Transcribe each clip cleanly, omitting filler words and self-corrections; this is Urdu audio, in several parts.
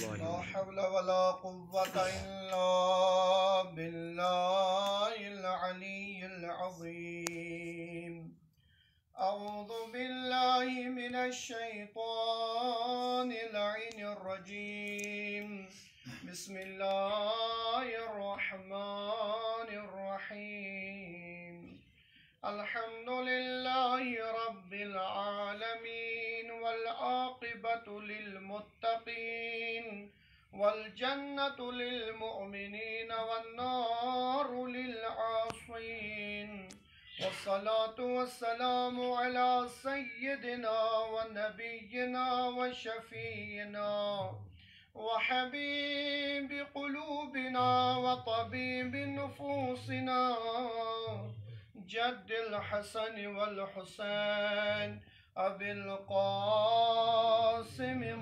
لا حول ولا قوة إلا بالله العلي العظيم. أعوذ بالله من الشيطان اللعين الرجيم. بسم الله الرحمن الرحيم. الحمد لله رب العالمين والعاقبة للمتقين والجنة للمؤمنين والنار للعاصين. والصلاة والسلام على سيدنا ونبينا وشفينا وحبيب قلوبنا وطبيب نفوسنا جد الحسن والحسين أبي القاسم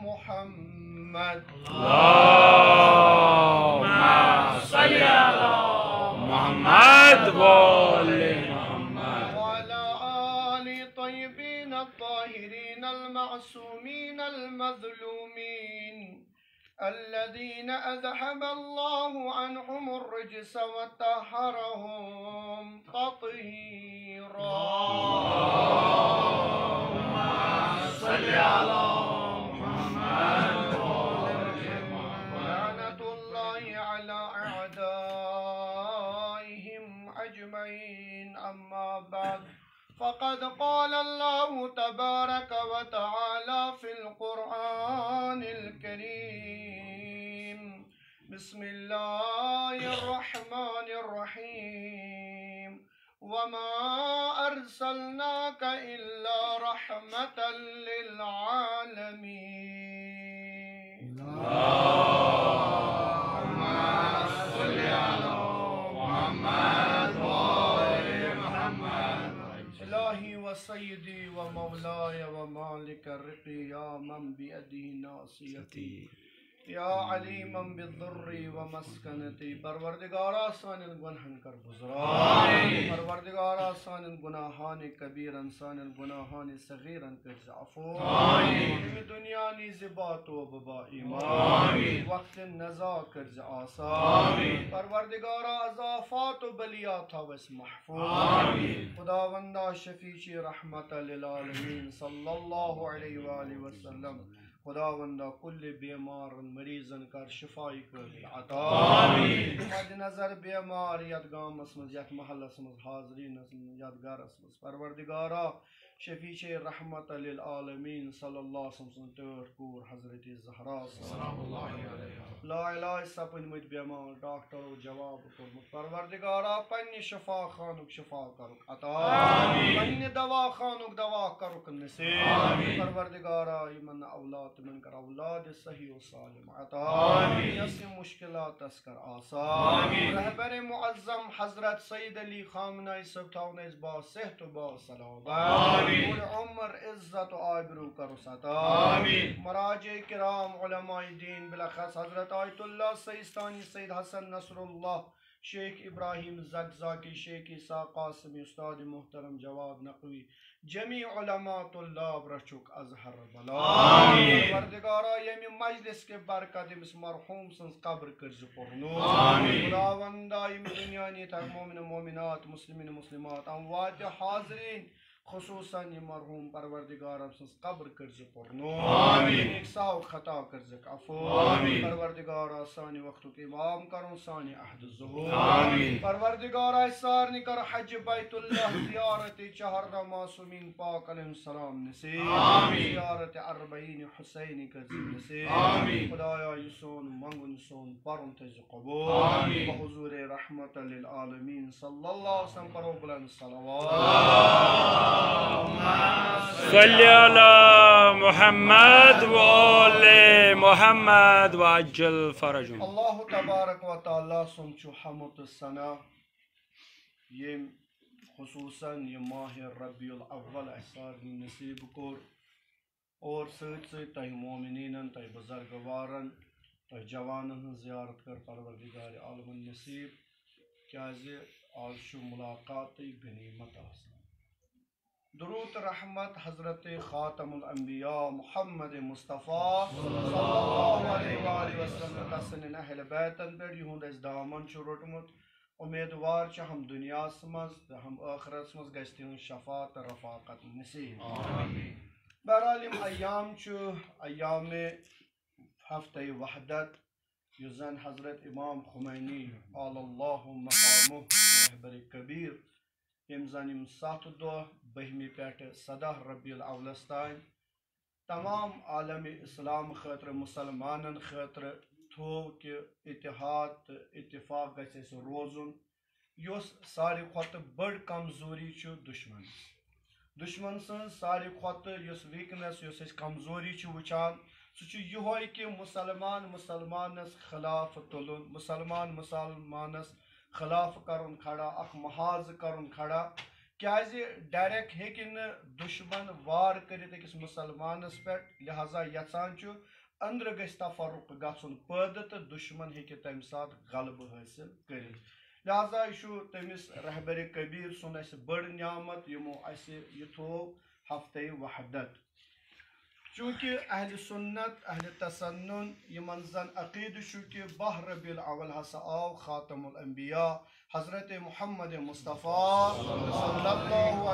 محمد. اللهم صل على محمد وآل محمد وعلى آل طيبين الطاهرين المعصومين المظلومين الذين أذهب الله عنهم الرجس وطهرهم تطهيرا. اللهم صل على محمد لعنة الله على أعدائهم أجمعين. أما بعد، فقد قال الله تبارك وتعالى في القرآن الكريم: بسم الله الرحمن الرحيم. وما أرسلناك إلا رحمة للعالمين. اللهم صل على محمد وآل محمد. إلهي وسيدي ومولاي ومالك الرقي، يا من بيده ناصيتي، یا علیما بالضر ومسکنتی. پروردگارا سان گناہن کر گزرا، پروردگارا سان گناہان کبیرن سان گناہان صغیرن کر عفو. دنیا نیز بات و ببا ایمان، وقت نزا کر آسان. پروردگارا اضافات و بلیات وس محفوظ. خداوندہ شفیع رحمت للعالمین صلی اللہ علیہ وآلہ وسلم، خداوندہ کل بیمار مریضن کر شفائی کر عطا. مد نظر بیمار یت گامس مز یت محلس مز حاضرین یت گرس مز، پروردگارا شفیع رحمت للعالمین صلی اللہ علیہ وسلم تر کور حضرت زہرا سلام اللہ علیہ لا علاج سپدمت بیمار ڈاکٹرو جواب کورمت. پروردگارا پنہ شفا خانک شفا کرک عطا، پنہ دوا خانک دوا کرک نصیب. پروردگارا یمن اولاد من کر اولاد صحیح و سالم عطا، یس مشکلات اس کر آسان. رہبر معظم حضرت سید علی خامنہ صاحب تھاونس با صحت و با سلامت، پور عمر عزت و آبرو کرس عطا. مراجع کرام علماء دین بالاخص حضرت آیت اللہ سیستانی، سید حسن نصر اللہ، شیخ ابراہیم زکزاکی، شیخ عیسیٰ قاسمی، استاد محترم جواد نقوی، جمیع علماء طلاب رچوک ازہر بلا. پروردگارا یمی مجلس کے برکت امس مرحوم سنز قبر کرز پرنور. خداوندہ یم دنیا نیت مومن مومنات، مسلمین مسلمات، اموات حاضرین خصوصاً یہ مرحوم پروردگار سنز قبر کرز پرنور. ایک ساو خطا کرزک عفو. پروردگار سانی وقت کے امام کروں سانی عہد ظہور. پروردگار سارنی کر حج بیت اللہ زیارت چہر معصومین پاک علیہ السلام نصیب. زیارت اربعین حسینی کرز نصیب. خدایا یسون منگن سون پرن تز قبول. بحضور رحمت للعالمین صلی اللہ علیہ وسلم پر بلند صلوات. صلی علی محمد وآل محمد وعجل فرجهم. اللہ تبارک و تعالی سنچو حمد الثنا یہ خصوصاً یہ ماہ ربیع الاول احسار نصیب کور، اور سۭتۍ سۭتۍ تۄہہِ مومنیٖنن تۄہہِ بزرگوارن تۄہہِ جوانن ہٕنٛز زیارت کر پروردگار عالمن نصیب. کیازِ آز چھُ ملاقاتٕے غنیمت آسان. درود رحمت حضرت خاتم الانبیاء محمد مصطفیٰ صلی اللہ علیہ وآلہ سن اہل بیتن پہ یہند اس دامن روٹمت امیدوار ہم دنیا مز ہم آخرت مز گژھِ تہنٛز شفاعت رفاقت نصیب بہرحال یم ایام ایام ہفتہ وحدت یس زن حضرت امام خمینی علی اللہ مقامہ رہبر کبیر یم زن یم 7 دۄہ 12 پٮ۪ٹھ 14 ربیع الاولس تام تمام عالم اسلام خاطر مسلمانن خاطر تھو کہ اتحاد تو اتفاق گژھِ اسہِ روزُن یۄس ساروی کھۄتہٕ بٔڑ کمزوری چھُ دشمن سن ساروی کھۄتہٕ یۄس ویکنیس یۄس أسۍ کمزوری چھِ وٕچھان سُہ چھُ یِہوے کہ مسلمانس خلاف تُلُن مسلمانس خلاف کرُن کھڑا اکھ محاذ کرُن کھڑا کیازِ ڈائریکٹ ہیٚکہِ نہٕ دشمن وار کٔرِتھ أکِس مسلمانس پٮ۪ٹھ لہذا یژھان چھُ أنٛدرٕ گژھِ تفرق گژھُن پٲدٕ تہٕ دشمن ہیٚکہِ تمہِ ساتہٕ غلبہٕ حٲصِل کٔرِتھ لہذا یہِ چھُ تٔمِس رہبر کبیر سُنٛد اَسہِ بٔڑ نعمت یِمو اَسہِ یہِ تھوو ہفتہ وحدت چونکہ اہل سنت اہل تسنن یمن زن عقیدہ چھُ کہ 12 ربیع الاول ہسا آو خاتم الانبیاء حضرت محمد مصطفیٰ صلی اللہ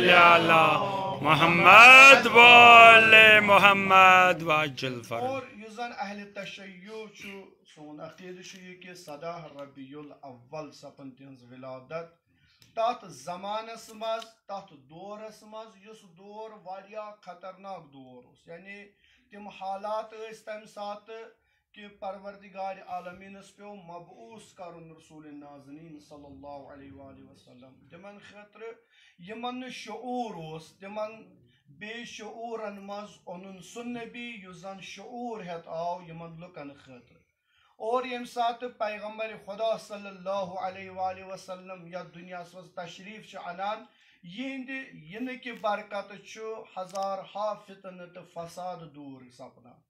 علیہ محمد وآل محمد وعجل فرج اور یُس زن اہل تشیع چھُ سون عقیدہ چھُ یہ کہ 14 ربیع الاول سپن تہنٛز ولادت تات زمانس مز تات دورس مز یُس دور واریاہ خطرناک دور اوس یعنی تم حالات ٲسۍ تمہِ ساتہٕ کہ پروردگار عالمینس پیو مبعوث کرن رسول نازنین صلی اللہ علیہ وآلہ وسلم تمن خاطر یمن نہٕ شعور اوس تمن بے شعورن مز اونن سُہ نبی یُس زن شعور ہیتھ آو یمن لُکن خاطر اور یم سات پیغمبر خدا صلی اللہ علیہ وآلہ وسلم یتھ دنیاس مز تشریف چھ انان یہند ینہٕ کہ برکت چھُ ہزارہا فتنہ تہٕ فساد دور سپدان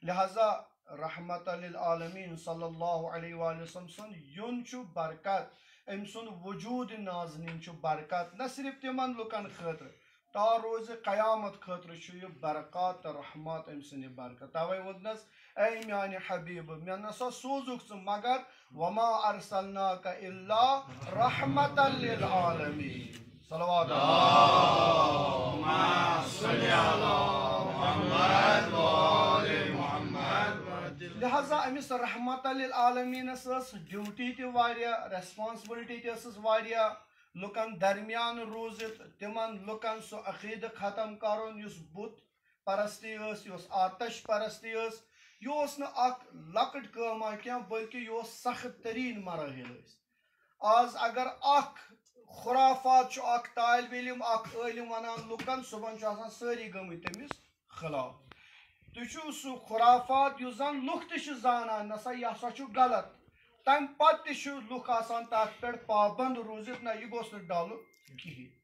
لہذا رحمت للعالمین صلی اللہ علیہ وآلہ وسلم سن یون چھُ برکت ام سن وجود نازنین چھُ برکت نہ صرف تمن لُکن خاطر تا روز قیامت خاطر چھُ یہ برکات تہٕ رحمت ام سن برکت توے ووننس اے میانہِ حبیب مےٚ نسا سوزُکھ ژٕ مگر وما ارسلناک الا رحمت للعالمین صلوات اللہم صلی علی محمد وآل محمد لہذا امس رحمت للعالمینس ڈیوٹی تہِ واریاہ ریسپانسبلٹی تہِ ٲسٕس واریاہ لُکن درمیان روٗزِتھ تِمن لُکن سُہ عقیدٕ ختم کرُن یُس بُت پرستی ٲس یۄس آتش پرستی ٲس یہ اوس نہٕ اکھ لۄکٕٹ کٲما کینٛہہ بلکہ یہ اوس سخت تریٖن مراحل ٲسۍ آز اگر اکھ خرافات چھُ اکھ طالب علم اکھ عٲلم ونان لُکن صبحن چھُ آسان سٲری گٔمٕتۍ تٔمِس خلاف تُہۍ چھُو سُہ خرافات یُس زن لُکھ تہِ چھِ زانان نسا یہِ ہسا چھُ غلط تمہِ پتہٕ تہِ چھِ لُکھ آسان تتھ پٮ۪ٹھ پابند روٗزِتھ نہ یہِ گوٚژھ نہٕ ڈلُن کِہیٖنۍ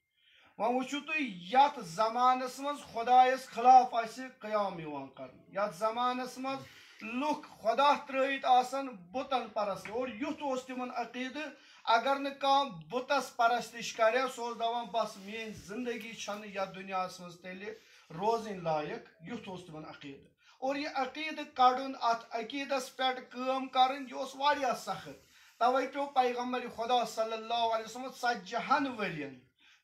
وۄنۍ وٕچھِو تُہۍ یتھ زمانس منٛز خۄدایس خلاف آسہِ قیام یِوان کرنہٕ یتھ زمانس منٛز لُکھ خۄدا ترٲیِتھ آسن بُتن پرست اور یُتھ اوس تِمن عقیدٕ اگر نہٕ کانٛہہ بُتس پرستش کرِ سُہ اوس دپان بس میٲنۍ زندگی چھنہٕ یتھ دُنیاہس منٛز تیٚلہِ روزٕنۍ لایق یُتھ اوس تِمن عقیدٕ اور یہ عقیدٕ کڑُن اتھ عقیدس پٮ۪ٹھ کٲم کرٕنۍ یہِ اوس واریاہ سخت توے پیو پیغمبر خدا صلی اللہ علیہ وسلم 40 ؤرین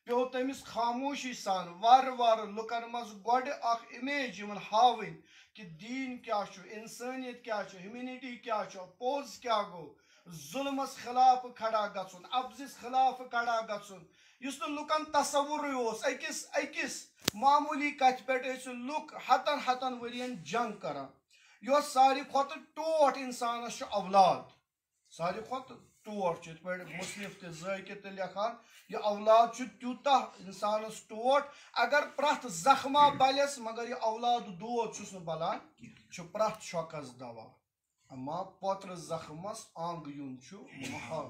پیو تٔمِس خاموشی سان وارٕ وارٕ لُکن منٛز گۄڈٕ اکھ امیج یِمن ہاوٕنۍ کہِ دیٖن کیاہ چھُ انسٲنیت کیاہ چھُ ہیومینٹی کیاہ چھُ پوٚز کیاہ گوٚو ظُلمس خلاف کھڑا گژھُن ابزِس خلاف کھڑا گژھُن یُس نہٕ لُکن تصورٕے اوس أکِس معموٗلی کتھِ پٮ۪ٹھ ٲسۍ لُکھ ہتن ؤرین جنگ کران یۄس ساروی کھۄتہٕ ٹوٹھ انسانس چھُ اولاد ساروی کھۄتہٕ ٹوٹھ چھُ یِتھ پٲٹھۍ مُصنف تہِ ذٲکر تہِ لیکھان یہ اولاد چھُ تیوٗتاہ انسانس ٹوٹھ اگر پرٛٮ۪تھ زخما بلس مگر یہ اولاد دود چھُس نہٕ بلان چھُ پرٛٮ۪تھ شۄکس دوا اما پوترٕ زخمس انگ یُن چھُ محال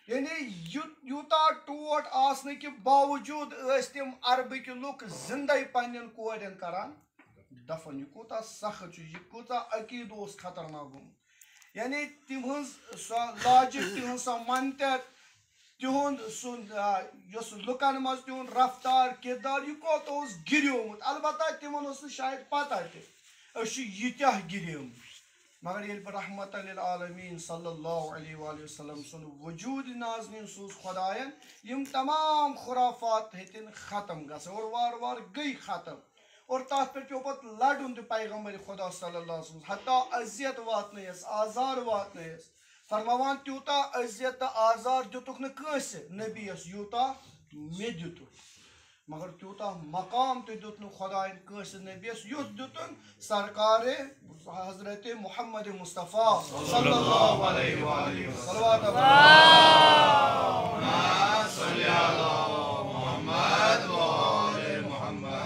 یعنی یوٗتاہ ٹوٹھ آسنہٕ کہِ باوجوٗد ٲسۍ تِم عربٕکۍ لُکھ زندے پننٮ۪ن کورٮ۪ن کران دفن یہ کوٗتاہ سخت چھُ یہ کوٗتاہ عقیدٕ اوس خطرناک گوٚمُت یعنی تِہنٛز سۄ لاجِک تِہنٛز سۄ منطق تہند سس لکن مز تہند رفتار کردار یہ کوت گریومت البتہ تمن شاید پتہ تہ گریم مگر یل رحمت للعالمین صلی اللہ علیہ وآلہ وسلم سن وجود نازنین سوز خدائن یم تمام خرافات ہتن ختم گھن اور وار وار گئی ختم اور تات پہ پیو پت لڑن تہ پیغمبر خدا صلی اللہ علیہ وسلم حتیٰ اذیت واتنیس آزار واتنیس فرماوان تیوتا اذیت آزار دتک نس نبیس یوتا مے دتک مگر تیوتا مقام تہ دت خدائن کنس نبیس یت دتن سرکار حضرت محمد مصطفیٰ صلی اللہ علیہ وآلہ وسلم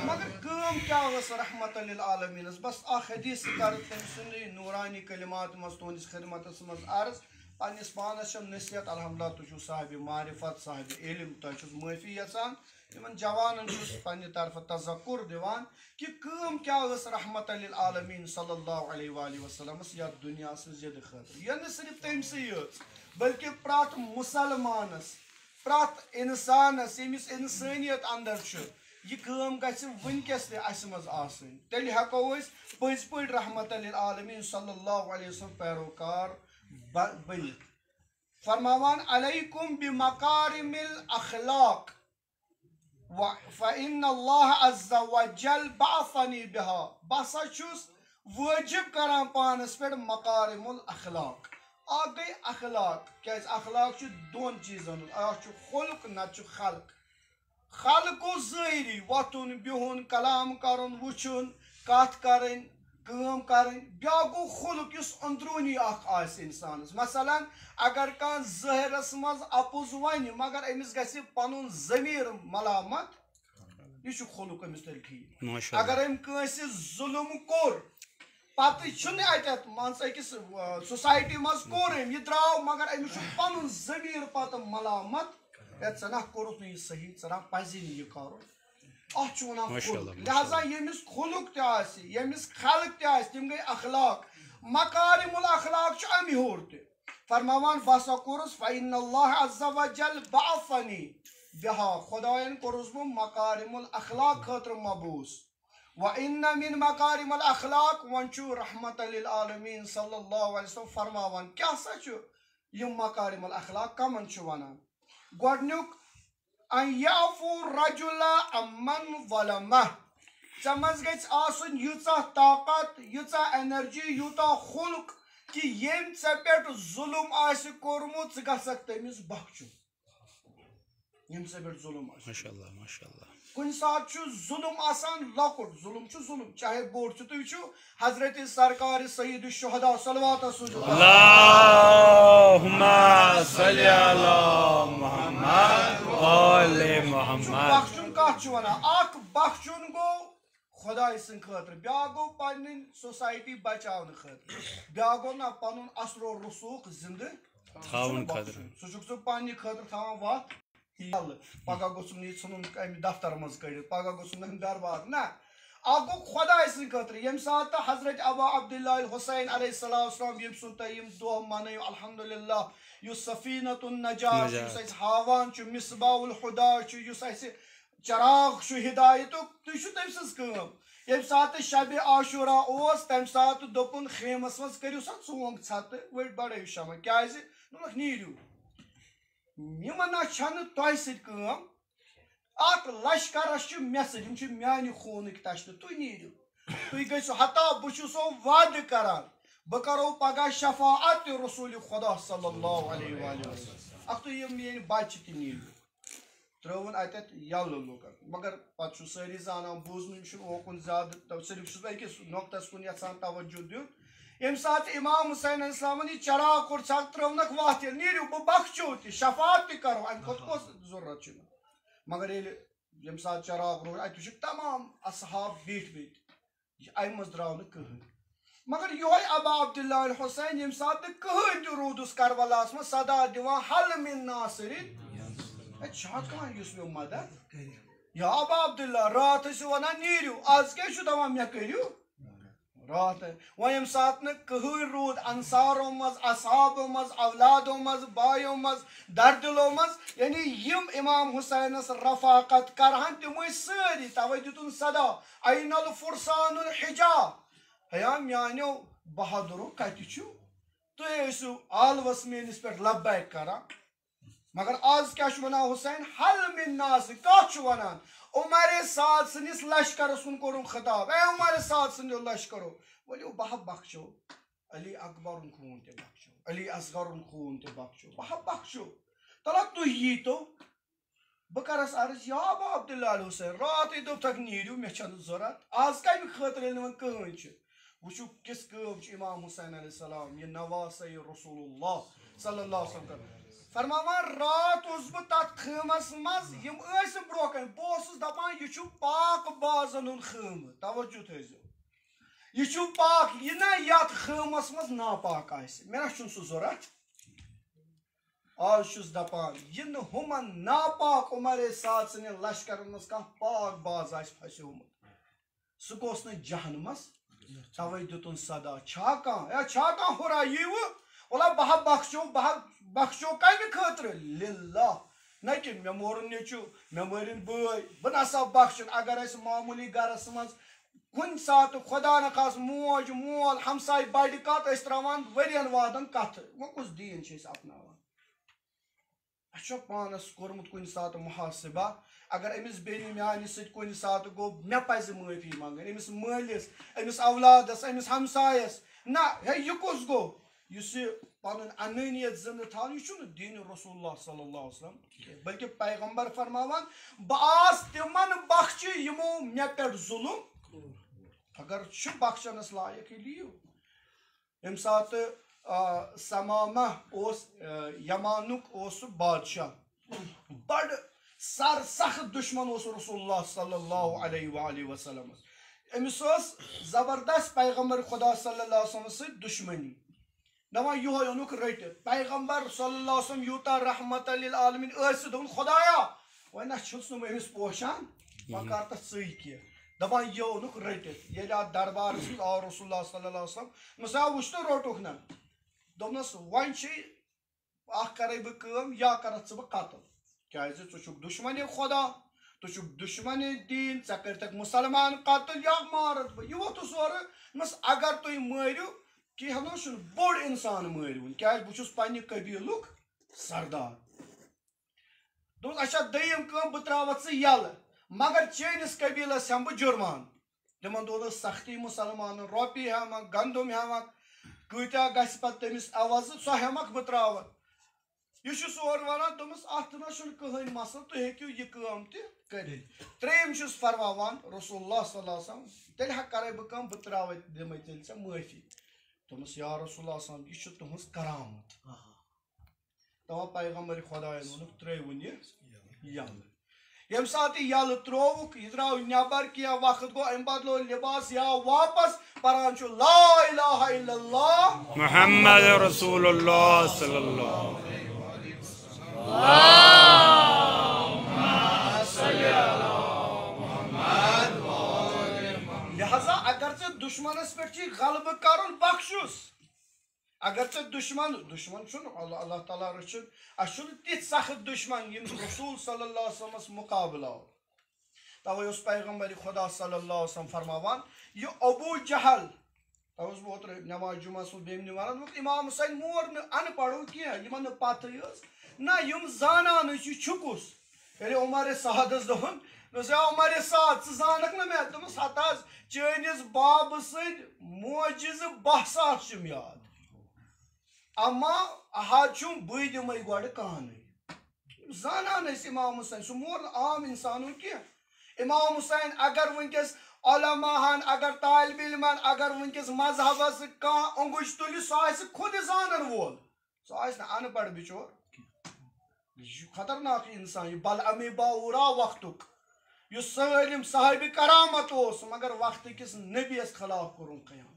مگر کام کیا رحمت للعالمین بس اخ حدیث کر تم سن نورانی کلمات مز تہندس خدمتس مز عرض پنس پانس نصیحت الحمدللہ تہ صاحب معرفت صاحب علم تہ معافی یژان ان جوانن پنہ طرف تذکر دیوان کہ کام کیا رحمت للعالمین صلی اللہ علیہ وآلہ وسلم یا دنیا زد خاطر یہ نہ صرف تم سی بلکہ پرات مسلمانس پرات انسانس یمس انسانیت اندر یہ کام گژھِ ونکس تہ اس مز آسن تیل ہیکو پز پہ رحمت للعالمین صلی اللہ علیہ وسلم پیروکار بنت فرماوان علیکم بمکارم الاخلاق فإن الله عز وجل بعثني بها بسا چھس واجب کران پانس پہ مکارم الاخلاق گئی اخلاق کیاز اخلاق چھ دون چیزن خلق نہ خلق خلق و ظاہری وتن بہن کلام کرن وچن کت کرن کام کرن بیا گو خلق اس اندرونی آس انسانس مثلا اگر کان ظاہرس مز اپوز ون مگر امس گژھِ پنن ضمیر ملامت یہ خلق امس تیل ٹھیک اگر ام کنس ظلم کور پتہ چھنہ اتت مان أکس سوسائٹی مز کور ام یہ درٛاو مگر امس پنن ضمیر پتہ ملامت ژٕ نہ کوٚرُتھ نہٕ یہِ صحیح ژٕ نہ پزی نہٕ یہِ کرُن اتھ چھُ ونان خلق لہذا ییٚمِس خلق تہِ آسہِ ییٚمِس خلق تہِ آسہِ تِم گٔے اخلاق مکارم الاخلاق چھُ امہِ ہیوٚر تہِ فرماوان بسا کوٚرُس فإن الله عز وجل بعثني بها خداین کوٚرُس بہٕ مکارم الاخلاق خٲطرٕ مبعوث وإن من مکارم الاخلاق وۄنۍ چھُ رحمت للعالمین صلی اللہ علیہ وسلم فرماوان کیاہ سا چھُ یِم مکارم الاخلاق کمن چھُ ونان گۄڈنیُک ان یعفو رجل عمن ظلمہ ژےٚ منٛز گژھِ آسُن ییٖژاہ طاقت ییٖژاہ انرجی یوٗتاہ خلق کہ ییٚمۍ ژےٚ پٮ۪ٹھ ظلم آسہِ کوٚرمُت ژٕ گژھکھ تٔمِس بخشُن ییٚمۍ ژےٚ پٮ۪ٹھ ظلم آسہِ کُنہِ ساتہٕ چھُ ظلم آسان لۄکُٹ ظلم چھُ ظلم چاہے بوٚڑ چھُ تُہۍ وٕچھِو حضرت سرکار سید الشہداء صلوات بخشُن کتھ چھُ ونان اکھ بخشُن گوٚو خداے سٕنٛدِ خٲطرٕ بیاکھ گوٚو پنٕنۍ سوسایٹی بچاونہٕ خٲطرٕ بیاکھ گوٚو نہ پنُن اثر و رسوٗخ زندٕ تھاونہٕ خٲطرٕ سُہ چھُکھ ژٕ پننہِ خٲطرٕ تھاوان وتھ یلہٕ پگہہ گوٚژھُم نہٕ یہِ ژھٕنُن امہِ دفتر منٛز کٔڑِتھ پگہہ گوٚژھُم نہٕ دربار نہ اکھ گوٚو خداے سٕنٛدِ خٲطرٕ ییٚمہِ ساتہٕ حضرت ابا عبداللہ الحسین علیہ السلام ییٚمہِ سُنٛد تُہۍ یِم دۄہ منٲیِو الحمدللہ یُس سفیٖنۃ النجاۃ چھُ یُس اَسہِ ہاوان چھُ مصباح الہدیٰ چھُ یُس اَسہِ چراغ چھُ ہدایتُک تُہۍ چھُو تٔمۍ سٕنٛز کٲم ییٚمہِ ساتہٕ شبِ عاشورہ اوس تمہِ ساتہٕ دوٚپُن خیمس منٛز کٔرِو سا ژونٛگ ژھتہٕ ؤٹۍ بڑٲیِو شمع کیازِ دوٚپُکھ نیٖرِو یِمن نہ چھنہٕ تۄہہِ سۭتۍ کٲم اکھ لشکرس چھُ مےٚ سۭتۍ یِم چھِ میانہِ خوٗنٕکۍ تشتہٕ تُہۍ نیٖرِو تُہۍ گٔژھِو حتیٰ بہٕ چھُسو وعدٕ کران بہٕ کرو پگہہ شفاعت تہِ رسوٗلِ خدا صلی اللہ علیہ وآلہ وسلم اکھ تُہۍ یِم میٲنۍ بچہِ تہِ نیٖرِو ترٲوُن اتٮ۪تھ یلہٕ لُکن مگر پتہٕ چھُ سٲری زانان بوٗزنُے چھُ اوکُن زیادٕ صرف چھُس بہٕ أکِس نۄقطس کُن یژھان توجہ دیُن ییٚمہِ ساتہٕ امام حُسین علیہ السلامن یہِ چراغ کوٚر ژھکھ ترٲونکھ وتھ ییٚلہِ نیٖرِو بہٕ بخشو تہِ شفاعت تہِ کرو امہِ کھۄتہٕ کۄس ضروٗرت چھِ مےٚ مگر ییٚلہِ ییٚمہِ ساتہٕ چراغ روٗد اتہِ وٕچھِکھ تمام اصحاب بیٖٹھۍ امہِ منٛز درٛاو نہٕ کٕہٕنۍ مگر یِہوے ابا عبداللہ الحسین ییٚمہِ ساتہٕ نہٕ کٕہٕنۍ تہِ روٗدُس کربلاہس منٛز صدا دِوان حل من ناصرین چھا کانٛہہ یُس مےٚ مدد یا ابا عبداللہ راتھ ٲسِو ونان نیٖرِو آز کیٛاہ چھُ دپان مےٚ کٔرِو رات ویم سات کہر رود انصاروں مز اصحابوں مز اولادوں مز بایوں مز دردلوں مز یعنی یم امام حسینس رفاقت کرہن تم ساری توے دتن صدا این الفرسان الحجا ہیا میانو بہادرو کت تیسو عالوس میس پہ لبیک کران مگر آز کیا ونان حسین حل من ناس کت ونان عمر سعد سندس لشکرس کن کورن خطاب اے عمر سعد سندو لشکرو ولو بہ بخشو علی اکبر خون تہ بخشو علی اصغر خون تہ بخشو بہ بخشو تلا تھی تو بہ کرس عرض یا ابا عبداللہ حسین رات دپتک نیرو مے چھن ضرورت آز کم خاطر کہین وچو کس کام امام حسین علیہ السلام یہ نواس رسول اللہ صلی اللہ علیہ وسلم فرماوان رات بہ تت خیمس مز یم برو کن بہس دپان یہ پاک بازن ہند خیم توجہ تھزو یہ پاک یہ نا یت خیمس مز ناپاک مے نا سہ ضرورت آج چھس دپان یہ ہمن ناپاک عمر سعد سن لشکرن مز کھانا پاک باز پھسیومت سہ گوس نا جہنمس توے دتن صدا چھا کان ہورا یہ ولا بہ بخشو کمہ خاطر للہ نہ کہ مے مورن نیچو مے مرن بٲے بہ نسا بخشن اگر اس معمولی گرس مز کن سات خدا نخواست موج مول ہمسائے بڑ کت اس تراوان ورین وادن کت وہ کس دین چھ اپناوان اچھا پانس کورمت کن سات محاسبہ اگر امس بیٚنہِ میانہ سۭتۍ کُنہِ ساتہٕ گوٚو مےٚ پزِ معٲفی منگٕنۍ أمِس مٲلِس أمِس اولادس أمِس ہمسایس نہ ہے یہِ کُس گوٚو یُس یہِ پنُن انٲنیت زندٕ تھاوان یہِ چھُنہٕ دیٖنِ رسول اللہ صلی اللہ علیہ وسلم بلکہ پیغمبر فرماوان بہٕ آس تِمن بخشہِ یِمو مےٚ پٮ۪ٹھ ظُلم اگر چھُ بخشنس لایق یہِ لیو ییٚمہِ ساتہٕ سمامہ اوس یمانُک اوس سُہ بادشاہ بڑ سر سخت دشمن اوس رسول اللہ صلی اللہ علیہ وآلہ وسلم امس زبردست پیغمبر خدا صلی اللہ علیہ وسلم سۭتۍ دشمنی دپان یہوے اونُکھ رٔٹِتھ پیغمبر صلی اللہ علیہ وسلم یوٗتاہ رحمت للعالمین ٲسِتھ دوٚپُن خدایا وۄنۍ نہ چھُس نہٕ بہٕ أمِس پوشان وۄنۍ کر تتھ ژٕے کینٛہہ دپان یہِ اوٚنُکھ رٔٹِتھ ییٚلہِ اتھ دربارس منٛز آو رسول اللہ صلی اللہ علیہ وسلم دوٚپنس آ وٕچھ تہٕ روٚٹُکھ نہ دوٚپنس وۄنۍ چھِ اکھ کرے بہٕ کٲم یا کرتھ ژٕ بہٕ قتل کیازِ ژٕ چھُکھ دشمن خدا ژٕ چھُکھ دشمن دین ژےٚ کٔرتکھ مسلمان قتل یا مارتھ بہٕ یہِ ووٚتھُس اورٕ دوٚپمس اگر تُہۍ مٲرِو کینٛہہ نہ چھُنہٕ بوٚڑ انسان مٲرۍوُن کیازِ بہٕ چھُس پننہِ قبیٖلُک سردار دوٚپُس اچھا دوٚیِم کٲم بہٕ ترٛاوتھ ژٕ یلہٕ مگر چٲنِس قبیٖلس ہٮ۪مہٕ بہٕ جُرمان تِمن دۄہن ٲس سختی مُسلمانن رۄپیہِ ہٮ۪مکھ گنٛدُم ہٮ۪مکھ کۭتیاہ گژھِ پتہٕ تٔمِس عوضہٕ سۄ ہٮ۪مکھ بہٕ ترٛاوتھ یہ چھُس اورٕ ونان دوٚپمس اتھ نہ چھُنہٕ کٕہٕنۍ مسلہٕ تُہۍ ہیٚکِو یہِ کٲم تہِ کٔرِتھ ترٛیٚیِم چھُس فرماوان رسول اللہ صلی اللہ علیہ وسلم تیٚلہِ کرے بہٕ کٲم بہٕ ترٛاوے دِمے تیٚلہِ ژےٚ معٲفی دوٚپمس یا رسول اللہ صلی اللہ علیہ وسلم یہِ چھُ تُہنٛز کرامت دپان پیغمبر خۄداین ووٚنُکھ ترٛٲوُن یہِ یلہٕ ییٚمہِ ساتہٕ یہِ یلہٕ ترٛووُکھ یہِ درٛاو نٮ۪بر کینٛہہ وقت گوٚو امہِ بدلو لباس یا واپس پران چھُ لا الہ الا اللہ محمد رسول اللہ صلی اللہ لہذا اگر ژےٚ دشمنس پٮ۪ٹھ چھی غلبہٕ کرُن بخشُس اگر ژےٚ دشمن چھُنہٕ اللہ تعالیٰ رٔچھِنۍ اسہِ چھُنہٕ تِتھۍ سخت دشمن یِم رسول صلی اللہ علیہ وسلمس مقابلہٕ آو توے اوس پیغمبر خدا صلی اللہ علیہ وسلم فرماوان یہِ ابوٗ جہل توے اوسُس بہٕ اوترٕ نٮ۪ماز جُمعس منٛز بیٚنہِ ونان دوٚپُکھ امام حُسین مور نہٕ ان پڑھو کینٛہہ یِمن نہٕ پتہٕ ٲس نہ یِم زانان ٲسۍ یہِ چھُ کُس ییٚلہِ عمر سعدس دوٚپُن دوٚپُس ہے عمر سعد ژٕ زانکھ نہٕ مےٚ دوٚپمس ہتہٕ حظ چٲنِس بابہٕ سٕنٛدۍ موجزٕ 12,000 چھِم یاد اما احد چھُم بٕے دِمے گۄڈٕ کانٕے زانان ٲسۍ امام حُسین سُہ مور نہٕ عام انسانُن کینٛہہ امام حُسین اگر وٕنکیٚس علماہن اگر طالبِ علمن اگر وٕنکیٚس مذہبس کانٛہہ اوٚنگُج تُلہِ سُہ آسہِ خود زانن وول سُہ آسہِ نہٕ ان پڑھ بِچور یہ چھُ خطرناک انسان یہ بل امی باورا وقتُک یُس سٲلِم صاحبِ کرامت اوس مگر وقتہٕ کِس نبیَس خلاف کوٚرُن قیام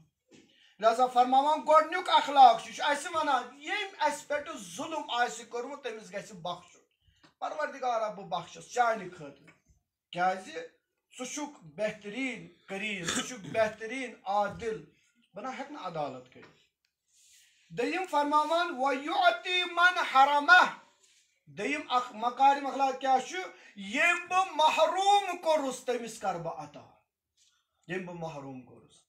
لہذا فرماوان گۄڈنیُک اخلاق چھُ اسہِ ونان ییٚمۍ اسہِ پٮ۪ٹھ ظُلم آسہِ کوٚرمُت تٔمِس گژھِ بخشُن پروردگارا بہٕ بخشس چانہِ خٲطرٕ کیازِ ژٕ چھُکھ بہتریٖن کریٖم ژٕ چھُکھ بہتریٖن عادل بنا ہیکن عدالت کر دیم فرماوان وَيُعْتِي مَنْ حَرَمَهْ دیم اخ مکارم اخلاق کیا یم بہ محروم کورس تمس کر بہ عطا یم بہ محروم کورس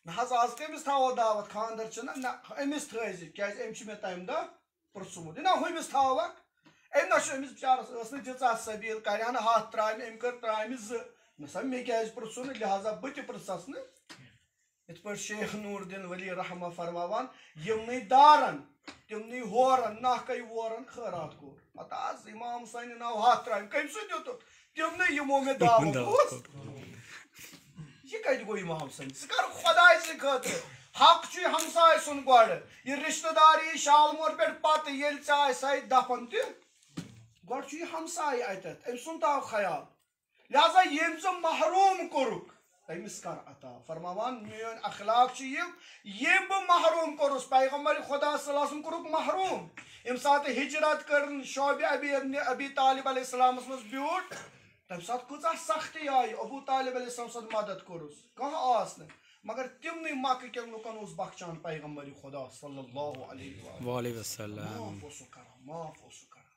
نہ آز کمس تھاو دعوت خاندر چھنا نہ امس تھٲیزِ کیازِ أمۍ چھُ مےٚ تمہِ دۄہ پرٛژھمُت نہ ہُمِس تھاوکھ أمۍ نہ چھُ أمِس بِچارس ٲس نہٕ دِژ سبیٖل کرِ ہا نہٕ ہتھ ترٛامہِ أمۍ کٔر ترٛامہِ زٕ نہ سا مےٚ کیازِ پرٛژھُن لہذا بہٕ تہِ پرٛژھس نہٕ یِتھ پٲٹھۍ شیخ نور الدین ولی رحمہ فرماوان یِمنٕے دارن تِمنٕے ہورن ناکے وورن خٲرات کوٚر پتہٕ آز امام حُسینہِ ناو ہتھ ترٛامہِ کٔمۍ دِتُکھ تِمنٕے یِمو مےٚ دعوت اوس یہ کتہِ گوٚو امام حُسین ژٕ کر خۄداے سٕنٛدِ خٲطرٕ حق چھُ ہمساے سُنٛد گۄڈٕ یہِ رشتہٕ دار یی شالمور پٮ۪ٹھ پتہٕ ییٚلہِ ژےٚ آسہِ دفن تہِ گۄڈٕ چھُ یہِ ہمساے اتٮ۪تھ أمۍ سُنٛد تھاو خیال لہذا ییٚمۍ ژٕ محروم کوٚرُکھ تٔمِس کر عطا فرماوان میون اخلاق چھُ یہِ بہٕ محروم کوٚرُس پیغمبر خدا صلی اللہ علیہ وسلم کوٚرُکھ محروم ییٚمہِ ساتہٕ ہجرت کٔرٕن شعبہِ ابی طالب علیہ السلامس منٛز بیوٗٹھ تمہِ ساتہٕ کۭژاہ سختی آیہِ ابوٗ طالب علیہ السلام سُنٛد مدد کوٚرُس کانٛہہ آس نہٕ مگر تِمنٕے مکہٕ کٮ۪ن لُکن اوس بخچان پیغمبر خدا صلی اللہ علیہ وسلم معاف اوسُکھ کران معاف اوسُکھ کران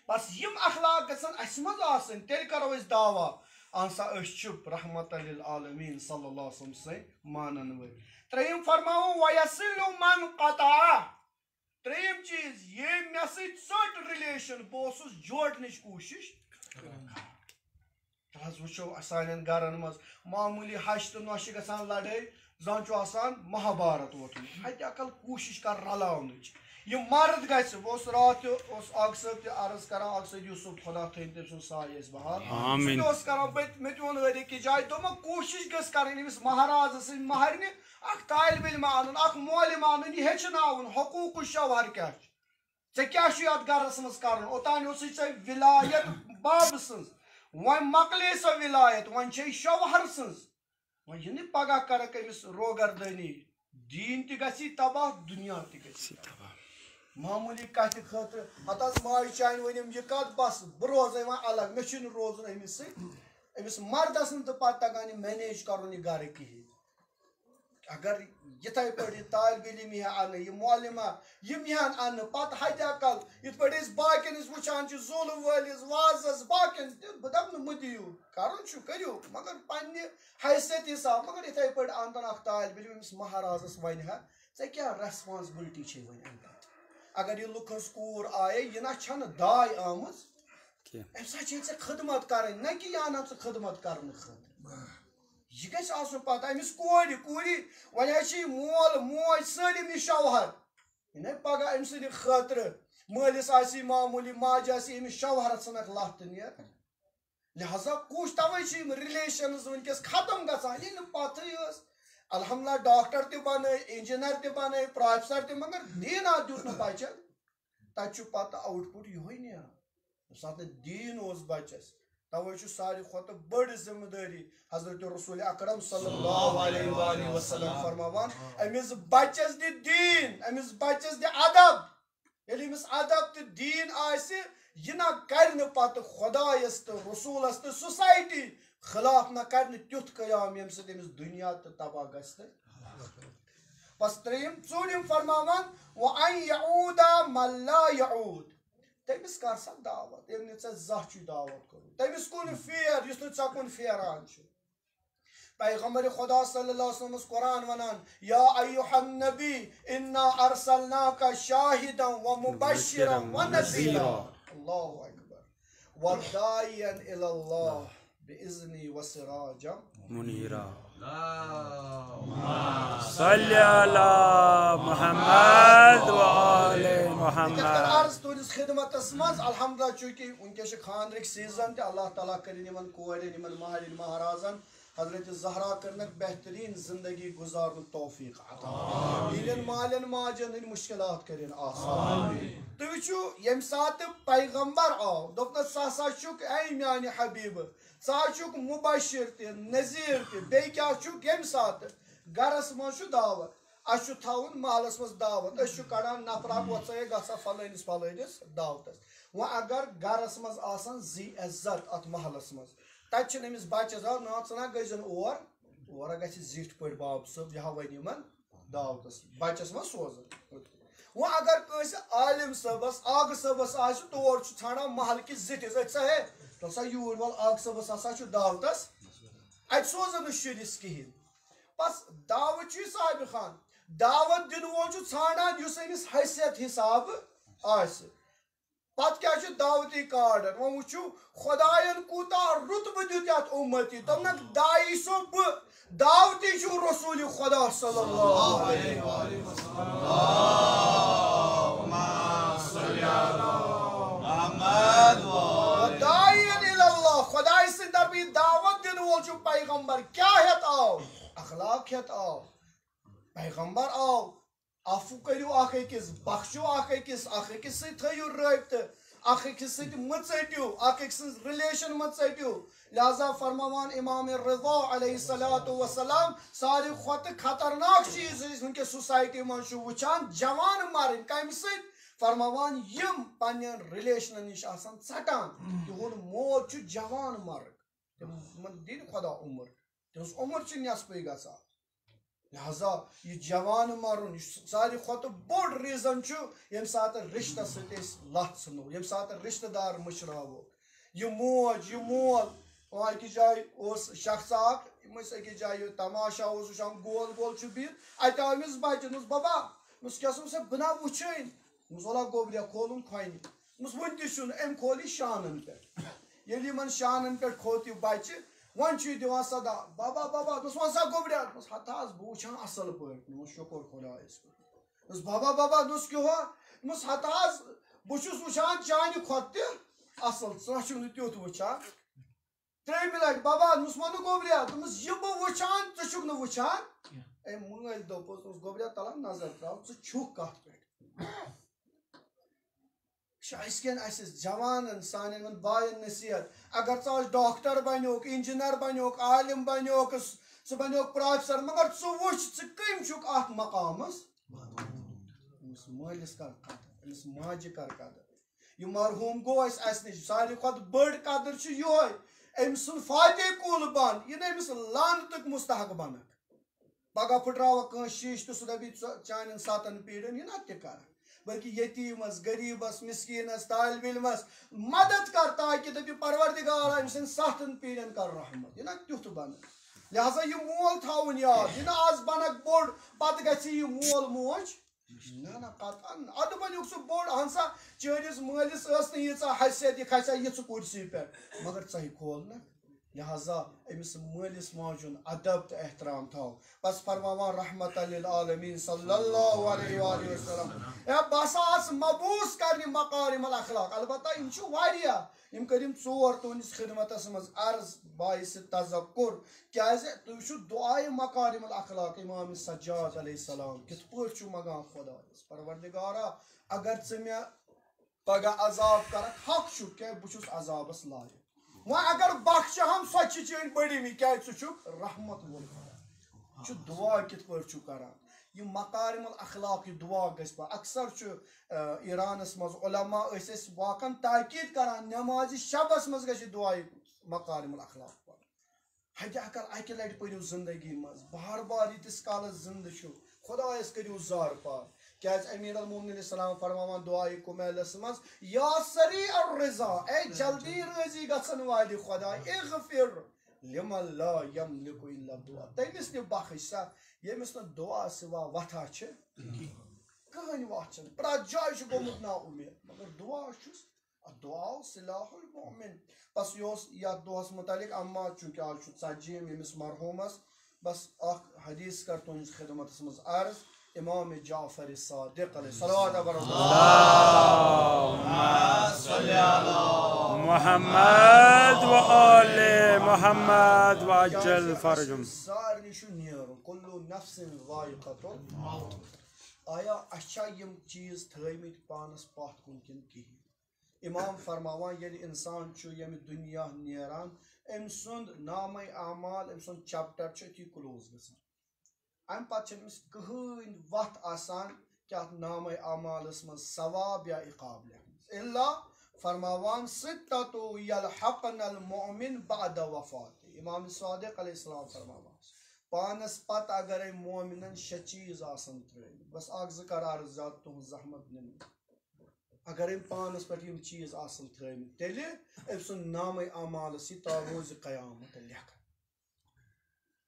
بس یِم اخلاق گژھن اسہِ منٛز آسٕنۍ تیٚلہِ کرو أسۍ دعوا اہن سا أسۍ چھِ رحمت للعالمین صلی اللہ علیہ وسلم سٕنٛدۍ مانن وٲلۍ ترٛیٚیِم فرماوو وَیَصِلُ مَن قَطَعَ ترٛیٚیِم چیٖز ییٚمۍ مےٚ سۭتۍ ژٔٹ رِلیشن بہٕ اوسُس جوڑنٕچ کوٗشش حظ وٕچھو سانٮ۪ن گرن منٛز معموٗلی ہش تہٕ نۄشہِ گژھان لڑٲے زن چھُ آسان مہابھارت ووتمُت حتہِ عقل کوٗشش کر رلاونٕچ یہِ مرد گژھِ بہٕ اوسُس راتھ تہِ اوس اکھ صٲب تہِ عرض کران اکھ صٲب یوٗسف خۄدا تھٲیِن تٔمۍ سُنٛد سایہِ ٲسۍ بحال سُہ تہِ اوس کران مےٚ تہِ ووٚن ٲدۍ أکِس جایہِ دوٚپمَکھ کوٗشش گٔژھ کرٕنۍ أمِس مہارازٕ سٕنٛدۍ مہرنہِ اکھ طالبہِ علم انُن اکھ مولِم انُن یہِ ہیٚچھناوُن حقوٗق الشوہر کیاہ چھُ ژےٚ کیاہ چھُ یتھ گرس منٛز کرُن اوٚتانۍ اوسُے ژےٚ ولایت بابہٕ سٕنٛز وۄنۍ مۄکلے سۄ ولایت وۄنۍ چھے شوہر سٕنٛز وۄنۍ یہِ نہٕ پگاہ کرکھ أمِس روگردٲنی دیٖن تہِ گژھی تباہ دُنیا تہِ گژھی تباہ معموٗلی کتھِ خٲطرٕ پتہٕ حظ ماجہِ چانہِ ؤنِم یہِ کتھ بس بہٕ روزے وۄنۍ الگ مےٚ چھُنہٕ روزُن أمِس سۭتۍ أمِس مردس نہٕ تہٕ پتہٕ تگان یہِ مینیج کرُن یہِ گرٕ کِہیٖنۍ اگر یِتھے پٲٹھۍ یہِ طالبہِ علم یی ہا اننہٕ یہِ مولِما یِم یِہن اننہٕ پتہٕ حتہِ عقل یِتھ پٲٹھۍ أسۍ باقین أسۍ وٕچھان چھِ ظُلم وٲلِس وازس باقین تہِ بہٕ دپہٕ نہٕ مہٕ دِیِو کرُن چھُ کٔرِو مگر پننہِ حیثیت حساب مگر یِتھے پٲٹھۍ انتن اکھ طالبہِ علم أمِس مہارازس ونہِ ہا ژےٚ کیٛاہ ریسپانسبلٹی چھے وۄنۍ امہِ پتہٕ اگر یہِ لُکہٕ ہٕنٛز کوٗر آیے یہِ نہ چھنہٕ داے آمٕژ امہِ ساتہٕ چھے ژےٚ خدمت کرٕنۍ نہ کہِ یہِ انن ژٕ خدمت کرنہٕ خٲطرٕ یہِ گژھِ آسُن پتہٕ أمِس کورِ وۄنۍ حظ چھِ یہِ مول موج سٲلِم یہِ شوہر یہِ نَے پگاہ أمۍ سٕنٛدِ خٲطرٕ مٲلِس آسی معموٗلی ماجہِ آسی أمِس شوہرس ژھٕنکھ لتھ تہٕ نیرٕ لہذا توے چھِ یِم رِلیشنز وٕنکیٚس ختم گژھان یہِ نہٕ پتہٕے ٲس الحمدللہ ڈاکٹر تہِ بنٲے انجیٖنر تہِ بنٲے پروفیسر تہِ مگر دیٖنات دیُت نہٕ بچن تتہِ چھُ پتہٕ آوُٹ پُٹ یِہوے نیران ییٚمہِ ساتہٕ نہٕ دیٖن اوس بچس توے چھُ ساروی کھۄتہٕ بٔڑ ذمہٕ دٲری حضرت رسول اکرم صلی اللہ علیہ وسلم فرماوان أمِس بچس دِ دیٖن أمِس بچس دِ ادب ییٚلہِ أمِس ادب تہٕ دیٖن آسہِ یہِ نہ کرِ نہٕ پتہٕ خۄدایس تہٕ رسوٗلس تہٕ سوسایٹی خلاف نہ کرِ نہٕ تیُتھ قیام ییٚمہِ سۭتۍ أمِس دُنیا تہٕ تباہ گژھِ تہٕ بس ترٛیٚیِم ژوٗرِم فرماوان وَأَن يَعُودَ مَن لَا يَعُود تٔمِس کر سا دعوت ییٚمۍ نہٕ ژےٚ زانٛہہ چھُے دعوت کوٚرمُت تٔمِس کُن پھیر یُس نہٕ ژےٚ کُن پھیران چھُ پیغمبر خدا صلی اللہ علیہ وسلم قرآن ونان یا ایُّہَ النبی اِنَّا أَرْسَلْنَاكَ شَاهِدًا وَمُبَشِّرًا وَنَذِيرًا اللہ اکبر وَدَاعِيًا إِلَى اللَّهِ بِإِذْنِهِ وَسِرَاجًا مُنِيرًا صلی علی محمد وآل محمد عرض تُہنٛدِس خدمتس منٛز الحمدللہ چوٗنٛکہِ وٕنکیٚس چھِ خانٛدرٕکۍ سیٖزن تہِ اللہ تعالیٰ کٔرِنۍ یِمن کورٮ۪ن یِمن مہرٮ۪ن مہرازن حضرت زہرا کٔرنکھ بہتریٖن زندگی گُزارنُک توفیٖق عطا یِہنٛدٮ۪ن مالٮ۪ن ماجٮ۪ن ہٕنٛدۍ مُشکِلات کٔرِنۍ آسان تُہۍ وٕچھِو ییٚمہِ ساتہٕ پیغمبر آو دوٚپنس ژٕ ہسا چھُکھ اے میانہِ حبیٖبہٕ ژٕ حظ چھُکھ مُبشِر تہِ نذیٖر تہِ بیٚیہِ کیاہ چھُکھ ییٚمہِ ساتہٕ گرس منٛز چھُ دعوت اَسہِ چھُ تھاوُن محلس منٛز دعوت أسۍ چھِ کڑان نفرا وۄژے گژھا فلٲنِس فلٲنِس دعوتس وۄنۍ اگر گرس منٛز آسان زی عزت اتھ محلس منٛز تتہِ چھِنہٕ أمِس بچس نا ژٕ نا گٔژھزن اور اور گژھِ زِٹھۍ پٲٹھۍ باب صٲب یہِ ہاوَن یِمن دعوتس بَچَس ما سوزان وۄنۍ اگر کٲنٛسہِ عالِم صٲبس آگہٕ صٲبس آسہِ تور چھُ ژھانڈان محلکِس زِٹھِس أتۍ سا ہے تَل سا یوٗرۍ وَل آگہٕ صٲبس ہسا چھُ دعوتس اَتہِ سوزان نہٕ شُرِس کِہیٖنۍ بس دعوت چھُ یہِ صابہِ خان دعوت دِنہٕ وول چھُ ژھانڈان یُس أمِس حیثیت حِسابہٕ آسہِ پتہٕ کیٛاہ چھُ دعوتی کارڈن وۄنۍ وٕچھِو خۄدایَن کوٗتاہ رُتبہٕ دیُت یَتھ اُمتی دوٚپنکھ دایی صٲب بہٕ دعوتی چھُ رسوٗلِ خۄدا صلی اللہ علیہ خۄداے سٕنٛدِ طرفہٕ یہِ دعوت دِنہٕ وول چھُ پیغمبر کیٛاہ ہٮ۪تھ آو اخلاق ہٮ۪تھ آو پیغمبر آو عفو کٔرِو اکھ أکِس بخشو اکھ أکِس سۭتۍ تھٲیِو رٲبطہٕ اکھ أکِس سۭتۍ مہٕ ژٔٹِو اکھ أکۍ سٕنٛز رِلیشن مہٕ ژٔٹِو لہذا فرماوان امام رضا علیہ الصلاۃ وسلام ساروی کھۄتہٕ خطرناک چیٖز أسۍ وٕنکٮ۪س سوسایٹی منٛز چھُ وٕچھان جوان مَرٕنۍ کمہِ سۭتۍ فرماوان یِم پننٮ۪ن رِلیشنن نِش آسان ژٹان تِہُنٛد موت چھُ جوان مرگ تِمن دِنۍ خۄدا عمر تِہنٛز عمر چھِ نٮ۪صفٕے گژھان لہذا یہِ جوان مرُن یہِ ساروی کھۄتہٕ بوٚڑ ریٖزن چھُ ییٚمہِ ساتہٕ رِشتس سۭتۍ أسۍ لَتھ ژھٕنو ییٚمہِ ساتہٕ رِشتہٕ دار مٔشراوو یہِ موج یہِ مول أکِس جایہِ اوس شخصا اکھ یِم ٲسۍ أکِس جایہِ تماشا اوس وٕچھان گول گول چھُ بِہِتھ اَتہِ آو أمِس بچہِ دوٚپُس بابا دوٚپُس کیٛاہ چھُس بہٕ نا وٕچھٲنۍ دوٚپُس وَلا گوٚبریا کھولُن کھۄنہِ دوٚپُس وٕنہِ تہِ چھُنہٕ أمۍ کھول یہِ شانن پٮ۪ٹھ ییٚلہِ یِمن شانن پٮ۪ٹھ کھوٚت یہِ بچہِ وۄنۍ چھُ یہِ دِوان صدا بابا بابا دوٚپُس وَن سا گوٚبریا دوٚپُس ہتہٕ حظ بہٕ وٕچھان اصٕل پٲٹھۍ دوٚپُس شُکُر خۄدایَس کُن دوٚپُس بابا بابا دوٚپُس کیٛاہ ہا دوٚپُس ہتہٕ حظ بہٕ چھُس وٕچھان چانہِ کھۄتہٕ تہِ اصٕل ژٕ چھُکھ نہٕ تیُتھ وٕچھان ترٛیٚیمہِ لٹہِ بابا دوٚپُس وَنہٕ گوٚبریا دوٚپُس یہِ بہٕ وٕچھان ژٕ چھُکھ نہٕ وٕچھان أمۍ مٲلۍ دوٚپُس دوٚپُس گوٚبریا تَلہ نظر ترٛاو ژٕ چھُکھ کتھ پٮ۪ٹھ أسۍ کٮ۪ن اَسہِ جوانن سانٮ۪ن یِمن باین نصیحت اگر ژٕ آز ڈاکٹر بنیوکھ انجیٖنر بنیوکھ عالِم بنیوکھ ژٕ بنیوکھ پروفیسر مگر ژٕ وٕچھ ژٕ کٔمۍ چھُکھ اتھ مقامس أمِس مٲلِس کر قدر أمِس ماجہِ کر قدر یہِ مرحوٗم گوٚو اَسہِ نِش ساروی کھۄتہٕ بٔڑ قدر چھِ یِہوے أمۍ سُنٛد فاتح کُل بنٛد یہِ نہٕ أمِس لانتُک مُستحق بنکھ پگاہ پھٕٹراوکھ کٲنٛسہِ شیٖشہِ تہٕ سُہ دپی چانٮ۪ن 7 پیٖرین یہِ نہ تہِ کرکھ بلکہِ یتیٖمس غریٖبس مسکیٖنس طالبہِ علمس مدد کر تاکہِ دپہِ پروردگارا أمۍ سٕنٛدۍ 7 پیٖرین کر رحمت یہِ نہ تیُتھ بنکھ لہذا یہِ مول تھاوُن یاد یہِ نہٕ آز بنکھ بوٚڑ پتہٕ گژھِ یہِ مول موج نہ نہ قطعن ادٕ بنیوکھ سُہ بوٚڑ اہن سا چٲنِس مٲلِس ٲس نہٕ ییٖژاہ حیثیت یہِ کھسہِ ہا یِژھ کُرسی پٮ۪ٹھ مگر ژےٚ کھولنکھ لہذا أمِس مٲلِس ماجہِ ہُنٛد ادب تہٕ احترام تھاو بس فرماوان رحمت للعالمیٖن صلی اللہ علیہ وآلہ وسلم ہے بہٕ ہسا آس مبوٗس کرنہِ مکارم الاخلاق البتہ یِم چھِ واریاہ یِم کٔرِم 4 تُہنٛدِس خدمتس منٛز عرض باعث تذکُر کیٛازِ تُہۍ وٕچھِو دعایہِ مکارم الاخلاق امام سجاد علیہ السلام کِتھ پٲٹھۍ چھُ منگان خۄدایس پروردگارا اگر ژٕ مےٚ پگاہ عذاب کرکھ حق چھُ کیٛازِ بہٕ چھُس عذابس لایق وۄنۍ اگر بخشہم سۄ چھِ چٲنۍ بٔڑِمی کیٛازِ ژٕ چھُکھ رحمت وول یہِ چھُ دُعا کِتھ پٲٹھۍ چھُ کران یہِ مکارم الاخلاق یہِ دُعا گژھِ پتہٕ اکثر چھُ ایرانس منٛز علما ٲسۍ أسۍ واقعن تاکیٖد کران نٮ۪مازِ شبس منٛز گژھِ یہِ دُعایہِ مکارم الاخلاق پرُن ہتہِ اگر اکہِ لٹہِ پٔرِو زندگی منٛز بار بار ییٖتِس کالس زندٕ چھُ خۄدایس کٔرِو زارٕ پار کیٛازِ امیر المومنین السلام فرماوان دعایہِ کُمیلس منٛز یا سریع الرضا اے جلدی رٲضی گژھن والہِ خۄداے اغفر لمن لا یملک الا الدعاء تٔمِس نہِ بخش سا ییٚمِس نہٕ دعا سِوا وتھا چھِ کٕہٕنۍ وتھ چھنہٕ پرٛٮ۪تھ جایہِ چھُ گوٚمُت نا اُمید مگر دعا چھُس دعا سلاح المؤمن بس یہِ اوس یتھ دۄہس متعلق اما چوٗنکہِ آز چھُ 40 ییٚمِس مرحوٗمس بس اکھ حدیث کر تُہنٛدِس خدمتس منٛز عرض امام جعفر صادق علیہ صلوات محمد و آل محمد وعجل فرجهم سارنٕے چھُ نیرُن کُلُّ نفس ذائقۃ الموت آیا اَسہِ چھا یِم چیٖز تھٲیمٕتۍ پانس پتھ کُن کِنہٕ کِہیٖنۍ امام فرماوان ییٚلہِ انسان چھُ ییٚمہِ دُنیا نیران أمۍ سُنٛد نامے اعمال أمۍ سُنٛد چپٹر چھُ أتھی کلوز گژھان امہِ پتہٕ چھنہٕ أمِس کٕہٕنۍ وتھ آسان کہِ اتھ نامے اعمالس منٛز ثواب یا عقاب لیکھنس الا فرماوان سِتَّتُ یلحقن المؤمن بعد وفاتہِ امام صادق علیہ السلام فرماوان پانس پتہ اگر مومنن 6 چیز آسن ترٲیمٕتۍ بس اکھ زٕ کر عرض زیادٕ تُہنٛز زحمت نِمہٕ اگر پانس پٮ۪ٹھ یِم چیز آسن ترٲیمٕتۍ تیٚلہِ أمۍ سُنٛد نامے اعمالس یی تا روزِ قیامت لیکھن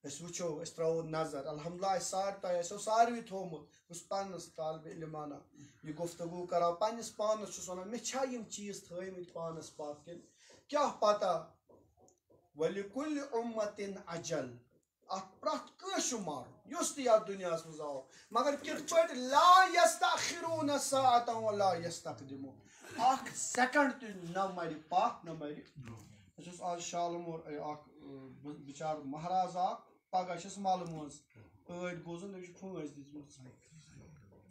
أسۍ وٕچھو أسۍ ترٛاوو نظر الحمدللہ تۄہہِ آسیو ساروٕے تھوٚومُت بہٕ چھُس پننِس طالبہِ علمانہ یہِ گفتگوٗ کران پننِس پانس چھُس ونان مےٚ چھا یِم چیٖز تھٲیمٕتۍ پانس پتھ کِنۍ کیٛاہ پتہ وَلِکُلِّ اُمَّتِن اجل اتھ پرٛٮ۪تھ کٲنٛسہِ چھُ مرُن یُس تہِ یتھ دُنیاہس منٛز آو مگر کِتھ پٲٹھۍ لا یستأخرون ساعة ولا یستقدمون اکھ سیکنڈ تہِ نہ مرِ پتھ نہ مرِ أسۍ اوس آز شالمور اکھ بِچار مہراز اکھ پگہہ چھس ملہٕ منٛز ٲدۍ گوٚزُن تٔمِس چھِ پھٲنٛسۍ دِژمٕژ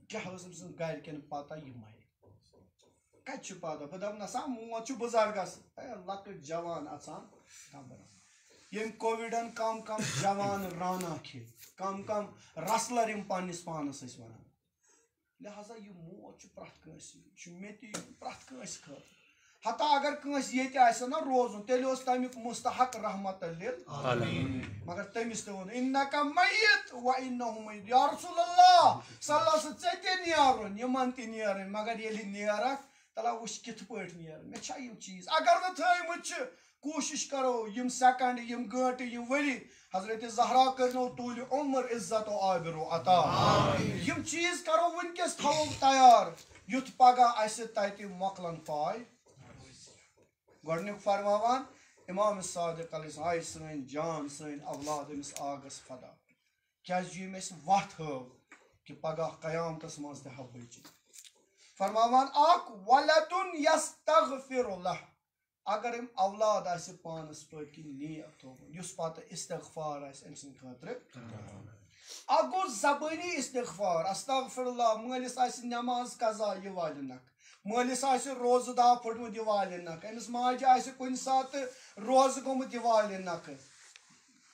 کیٛاہ ٲس أمۍ سٕنٛز گرِکٮ۪ن پتہ یہِ مرِ کتہِ چھِ پتہ بہٕ دپہٕ نسا موت چھُ بُزرگس لۄکٕٹۍ جوان اژان خبر ییٚمۍ کووِڈن کم کم جوان رانا کھے کم کم رسلر یِم پننِس پانس ٲسۍ ونان لہذا یہِ موت چھُ پرٛٮ۪تھ کٲنٛسہِ یہِ چھُ مےٚ تہِ پرٛٮ۪تھ کٲنٛسہِ خٲطرٕ حتیٰ اگر کٲنٛسہِ ییٚتہِ آسہِ نا روزُن تیٚلہِ اوس تمیُک مستحق رحمت مگر تٔمِس تہِ ووٚن اِنَّکَ مَیِّت وَإِنَّهُم مَیِّتُونَ یا رسول اللہ صلی اللہ علیہ وسلم ژےٚ تہِ نیرُن یِمن تہِ نیرٕنۍ مگر ییٚلہِ نیرکھ تلا وٕچھ کِتھ پٲٹھۍ نیرُن مےٚ چھا یِم چیٖز اگر نہٕ تھٲیمٕتۍ چھِ کوٗشش کرو یِم سیکنڈ یِم گٲنٛٹہٕ یِم ؤری حضرت زہرا کٔرنو طوٗلہِ عمر عزت و عابرو عطا یِم چیٖز کرو وٕنکٮ۪س تھاوو تیار یُتھ پگہہ اسہِ تتہِ مۄکلن پاے گۄڈنیُک فرماوان امام صادق علیہ السلام آے سٲنۍ جان سٲنۍ اولاد أمِس آگس فدا کیٛازِ یِم اَسہِ وتھ ہٲو کہِ پگہہ قیامتس منٛز تہِ ہا بٔچِتھ فرماوان اکھ وَلَدُن یستغفر لہ اگر أمۍ اولاد آسہِ پانس پٔتۍ کِنۍ نیک تھوٚومُت یُس پتہٕ استغفار آسہِ أمۍ سٕنٛدِ خٲطرٕ اکھ گوٚو زبٲنی استغفار استغفر اللہ مٲلِس آسہِ نٮ۪ماز قضا یہِ والہِ نکھٕ مٲلِس آسہِ روزٕ داو پھُٹمُت یہِ والہِ نکھٕ أمِس ماجہِ آسہِ کُنہِ ساتہٕ روزٕ گوٚمُت یہِ والہِ نکھٕ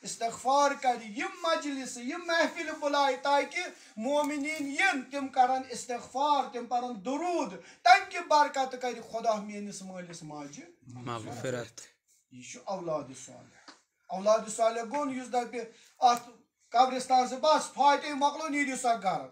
استغفار کرِ یِم مجلسہٕ یِم محفِلہِ بُلایہِ تاکہِ مومِنیٖن یِن تِم کرن استغفار تِم پرن درود تمہِ کہِ برکتہٕ کرِ خۄدا میٲنِس مٲلِس ماجہِ مغفرت یہِ چھُ اولادِ صالح اولادِ صالح گوٚو نہٕ یُس دپہِ اتھ قبرستان سے بس فاتحہ مۄکلو نیٖرِو سا گرٕ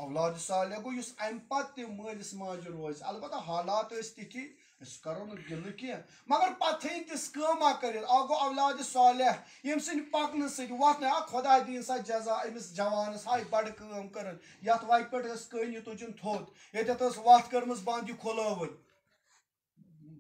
اولادِ صالح گوٚو یُس امہِ پتہٕ تہِ مٲلِس ماجہِ روزِ البتہ حالات ٲسۍ تِتھی أسۍ کرو نہٕ گِلہٕ کینٛہہ مگر پتہٕ تھٲیِن تِژھ کٲمہ کٔرِتھ اکھ گوٚو اولادِ صالح ییٚمہِ سٕنٛدِ پکنہٕ سۭتۍ وۄتھنہٕ اکھ خۄدا دِیِن سا جزا أمِس جوانس ہاے بڑٕ کٲم کٔرٕن یتھ وتہِ پٮ۪ٹھ ٲس کٔنۍ تُجُن تھوٚد ییٚتٮ۪تھ ٲس وتھ کٔرمٕژ بنٛد یہِ کھُلٲوٕن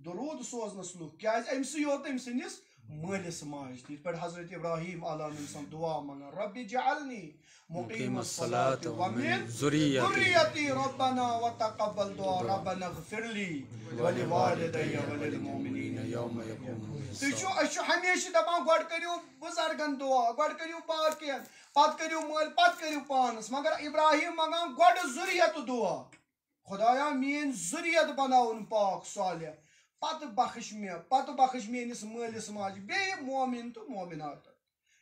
درود سوزنس لُکھ کیٛازِ أمۍ سٕے یوت أمۍ سٕنٛدِس مٲلِس ماجہِ تہِ یِتھ پٲٹھۍ حضرت ابراہیم علیٰ السلام دعا منگان ربِ اجعلنی مقیم الصلاۃ ومن ذریتی ربنا وتقبل دعا ربنا اغفر لی ولوالدی وللمؤمنین یوم یقوم أسۍ چھُ ہمیشہِ دپان گۄڈٕ کٔرِو بُزرگن دعا گۄڈٕ کٔرِو باقین پتہٕ کٔرِو مٲلۍ پتہٕ کٔرِو پانس مگر ابراہیم منگان گۄڈٕ ذُریت دعا خۄدایا میٲنۍ ذُریت بناوُن پاک صالح پتہٕ بخش مےٚ پتہٕ بخش میٲنِس مٲلِس ماجہِ بیٚیہِ مومِن تہٕ مومِنات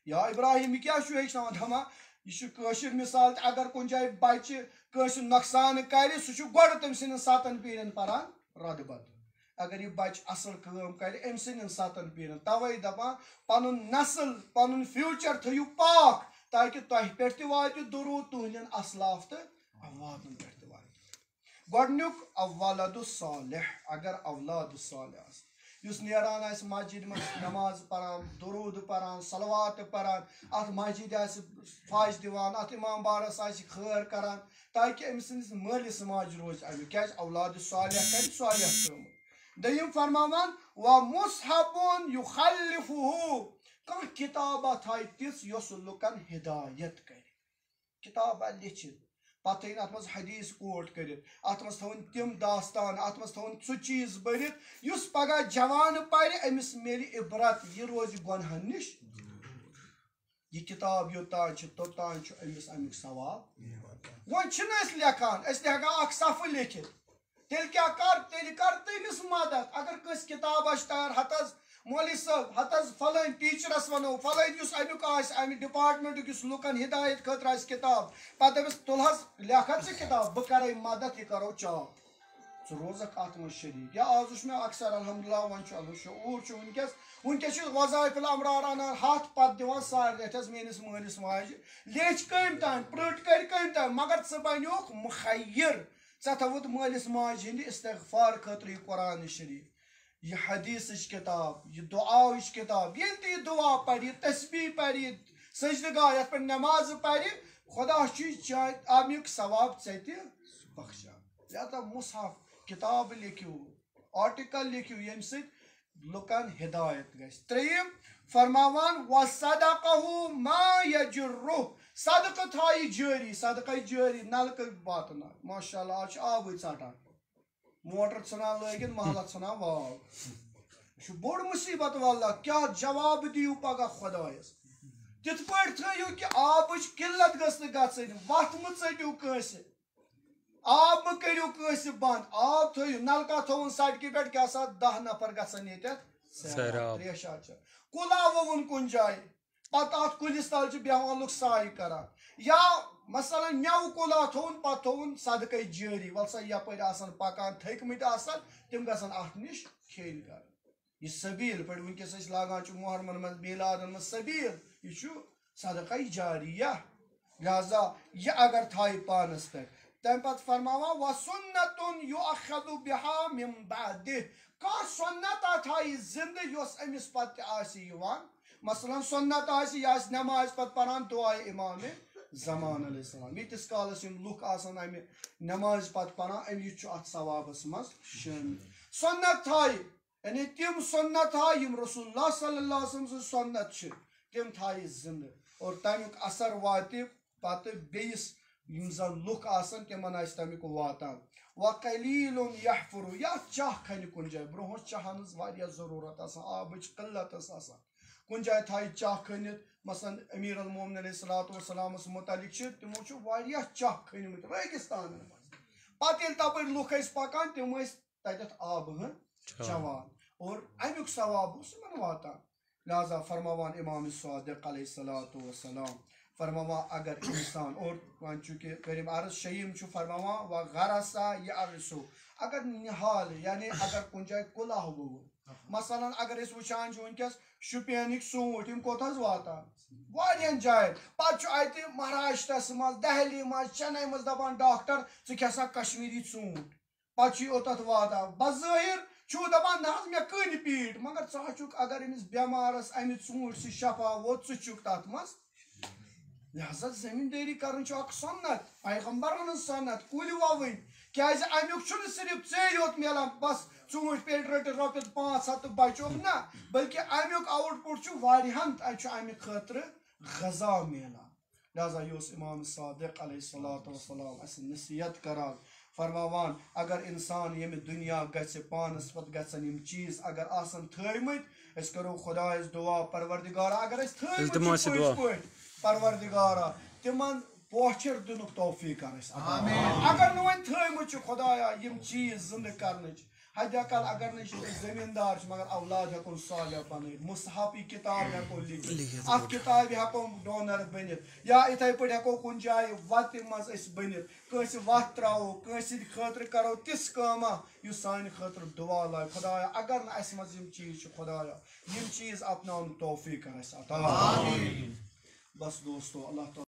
یا ابراہیم یہِ کیٛاہ چھُ ہیٚچھناوان دپان یہِ چھُ کٲشِر مِثال تہِ اگر کُنہِ جایہِ بچہِ کٲنٛسہِ نۄقصان کرِ سُہ چھُ گۄڈٕ تٔمۍ سٕنٛدٮ۪ن 7 پیٖرٮ۪ن پران رۄدٕ بدٕ اگر یہِ بچہِ اصل کٲم کرِ أمۍ سٕنٛدٮ۪ن 7 پیٖرٮ۪ن توے دپان پنُن نسل پنُن فیوٗچر تھٲیِو پاک تاکہِ تۄہہِ پٮ۪ٹھ تہِ واتہِ درود تُہنٛدٮ۪ن اسلاف تہٕ امواتن پٮ۪ٹھ تہِ واتہِ گۄڈنیُک اولد صالح اگر اولاد صالح آسہِ یُس نیران آسہِ مسجد منٛز نٮ۪ماز پران درود پران صلوات پران اتھ مسجد آسہِ فاش دِوان اتھ امام بارس آسہِ خٲر کران تاکہِ أمۍ سٕنٛدِس مٲلِس ماجہِ روزِ امیُک کیٛازِ اولادِ صالح کرِ صالح کٲم دوٚیِم فرماوان ومصحفٌ یُخلفُہ کانٛہہ کِتابہ تھایہِ تِژھ یۄس لُکن ہدایت کرِ کِتابہ لیٚکھِتھ پتہٕ تھٲیِن اتھ منٛز حدیٖث کوٹ کٔرِتھ اتھ منٛز تھاوٕنۍ تِم داستان اتھ منٛز تھاوُن سُہ چیٖز بٔرِتھ یُس پگہہ جوان پرِ أمِس میلہِ عبرت یہِ روزِ گۄنہن نِش یہِ کِتاب یوٚتانۍ چھِ توٚتانۍ چھُ أمِس امیُک ثواب وۄنۍ چھِنہٕ أسۍ لیکھان أسۍ تہِ ہٮ۪کان اکھ صفہٕ لیکھِتھ تیٚلہِ کیٛاہ کر تیٚلہِ کر تٔمِس مدد اگر کٲنٛسہِ کِتاب آسہِ تیار ہتہٕ حظ مولوی صٲب ہتہٕ حظ فلٲنۍ ٹیٖچرس ونو فلٲنۍ یُس امیُک آسہِ امہِ ڈپارٹمنٹُک یُس لُکن ہدایت خٲطرٕ آسہِ کِتاب پتہٕ دٔپِس تُل حظ لیکھ حظ ژٕ کِتاب بہٕ کرے مدد یہِ کرو چاپ روزک ات من شریک یا آز میں اکثر الحمدللہ ون شعور ونکس وظائف الامرار انان ہاتھ پتہ دِوان سارے ریتس میٲنِس مٲلِس ماجہِ لیچھ کٔمۍ تام پرٛٹ کَرِ کٔمۍ تام مگر ژٕ بنیوکھ مخیر ژےٚ تھوُتھ مٲلِس ماجہِ ہِنٛدِ استغفار خٲطرٕ یہِ قرآن شریٖف یہ حدیث کتاب یہ دعاچ کتاب یل تہ یہ دعا پڑھی تسبیح پڑھی سجدہ گاہ یت پہ نماز پڑھی خدا امیک ثواب ژےٚ بخشان لہذا مصحف کتاب لکھو آرٹیکل لکھو یم سۭتۍ لُکن ہدایت گژھِ ترٛیٚیِم فرماوان وصدقہ ما یجرہ صدقہ تھایی جٲری صدقہ جٲری نلکہٕ واتناو ماشاء اللہ آز چھُ آبٕے ژٹان موٹر ژھٕنان لٲگِتھ محلہ ژھٕنان واو یہ بوڑ مصیبت واللہ کیا جواب دیو پگہ خدایس تِتھ پٲٹھۍ تھٲیِو کہ آبٕچ قلت گٔژھ نہٕ گژھٕنۍ وتھ مہٕ ژٔٹِو کٲنٛسہِ آب مہٕ کٔرِو کٲنٛسہِ بنٛد آب تھٲیِو نلکہ تھوُن سڑکہِ پٮ۪ٹھ کیٛاہ سا 10 نفر گژھن ییٚتٮ۪تھ تریشا چھِ کُلا ووُن کُنہِ جایہِ پتہٕ اتھ کُلِس تل چھِ بیٚہوان لُکھ سایہِ کران یا مثلاً میوٕ کُلا تھوُن پتہٕ تھوُن صدقے جٲری ول سا یپٲرۍ آسان پکان تھٔکۍمٕتۍ آسان تِم گژھن اتھ نِش کھیٚنۍ کرٕنۍ یہ سبیل پٲٹھۍ ونکیٚس أسۍ لاگان چھِ محرمن منٛز میلادن منٛز سبیل یہ چھُ صدقہ جاریہ لہذا یہ اگر تھایہِ پانس پٮ۪ٹھ تمہِ پتہٕ فرماوان وسُنتُن یُؤخذ بہا من بعدہ کانٛہہ سُنت تھایہِ زندٕ یۄس أمِس پتہٕ تہِ آسہِ یِوان مثلاً سُنت آسہِ یہِ آسہِ نٮ۪مازِ پتہٕ پران دعاے امامِ زمان علیہ السلام ییٖتِس کالس یِم لُکھ آسان امہِ نٮ۪مازِ پتہٕ پران أمِس چھُ اتھ ثوابس منٛز شٲمِل سُنت تھایہِ یعنی تِم سُنت تھایہِ یِم رسول اللہ صلی اللہ علیہ وسلم سٕنٛز سُنت چھِ تِم تھایہِ زندٕ اور تمیُک اثر واتہِ پتہٕ بیٚیِس یِم زن لُکھ آسن تِمن آسہِ تمیُک واتان وقلیٖل یحفر یا چاہ کھنہِ کُنہِ جایہِ برونٛہہ ٲس چاہن ہٕنٛز واریاہ ضروٗرت آسان آبٕچ قلت ٲس آسان کُنہِ جایہِ تھایہِ چاہ کھٔنِتھ مثلاً امیر المومنین علیہ الصلوۃ والسلامس متعلق چھِ تِمو چھُ واریاہ چاہ کھٔنۍمٕتۍ ریگِستانن منٛز پتہٕ ییٚلہِ تپٲرۍ لُکھ ٲسۍ پکان تِم ٲسۍ تتٮ۪تھ آبہٕ ہن چٮ۪وان اور امیُک ثواب اوس یِمن واتان لہذا فرماوان امام صادق علیہ الصلوۃ والسلام فرماوان اگر انسان اور وۄنۍ چوٗنٛکہِ کٔرِم عرض شیٚیِم چھُ فرماوان وغرسا یعرسو اگر نِہال یعنی اگر کُنہِ جایہِ کُلہ ووٚوُن مثلاً اگر أسۍ وٕچھان چھِ ونکیٚس شُپینٕکۍ ژوٗنٛٹھۍ یِم کوٚت حظ واتان واریاہن جاین پتہٕ چھُ اتہِ مہاراشٹرس منٛز دہلی منٛز چنئی منٛز دپان ڈاکٹر ژٕ کھےٚ سا کشمیٖری ژوٗنٛٹھ پتہٕ چھُ یہِ اوٚتتھ واتان بظٲہر چھُو دپان نہ حظ مےٚ کٔنۍ پیٖٹ مگر ژٕ ہچُکھ اگر أمِس بٮ۪مارس امہِ ژوٗنٛٹھۍ سۭتۍ شفا ووت ژٕ چھُکھ تتھ منٛز لہذا زمیٖندٲری کرٕنۍ چھُ اکھ سُنت پیغمبرن ہٕنٛز سُنت کُلۍ ووٕنۍ کیازِ امیُک چھُنہٕ صرف ژےٚ یوت میلان بس ژوٗنٛٹھۍ پیٚٹہِ رٔٹِتھ رۄپیس 500 تہٕ بچوکھ نہ بلکہِ امیُک آوُٹ پُٹ چھُ واریاہن اَتہِ چھُ امہِ خٲطرٕ غذا میلان لہذا یہِ اوس امام صادق علیہ الصلوۃ والسلام اسہِ نصیحت کران فرماوان اگر انسان ییٚمہِ دُنیا گژھِ پانس پتہٕ گژھن یِم چیٖز اگر آسن تھٲومٕتۍ أسۍ کرو خۄدایس دعا پروردگارا اگر أسۍ تھٲومٕتۍ چھِ پٔزۍ پٲٹھۍ پروردگارا تِمن پوچھر دِنُک توفیٖق کر اَسہِ عطا اگر نہٕ وۄنۍ تھٲومٕتۍ چھِ خۄدایا یِم چیٖز زندٕ کرنٕچ حدِ اقل اگر نہٕ أسۍ زٔمیٖندار چھِ مگر اولاد ہٮ۪کون صالح بنٲیِتھ مُصحفی کِتاب ہٮ۪کو لیکھِتھ اتھ کِتابہِ ہٮ۪کو ڈونر بٔنِتھ یا یِتھے پٲٹھۍ ہٮ۪کو کُنہِ جایہِ وتہِ منٛز أسۍ بٔنِتھ کٲنٛسہِ وتھ ترٛاوو کٲنٛسہِ ہٕنٛدِ خٲطرٕ کرو تِژھ کٲمہ یُس سانہِ خٲطرٕ دُعا لاگہِ خۄدایا اگر نہٕ اسہِ منٛز یِم چیٖز چھِ خۄدایا یِم چیٖز اپناونُک توفیٖق کر اَسہِ عطا بس دوستو اللہ تعالیٰ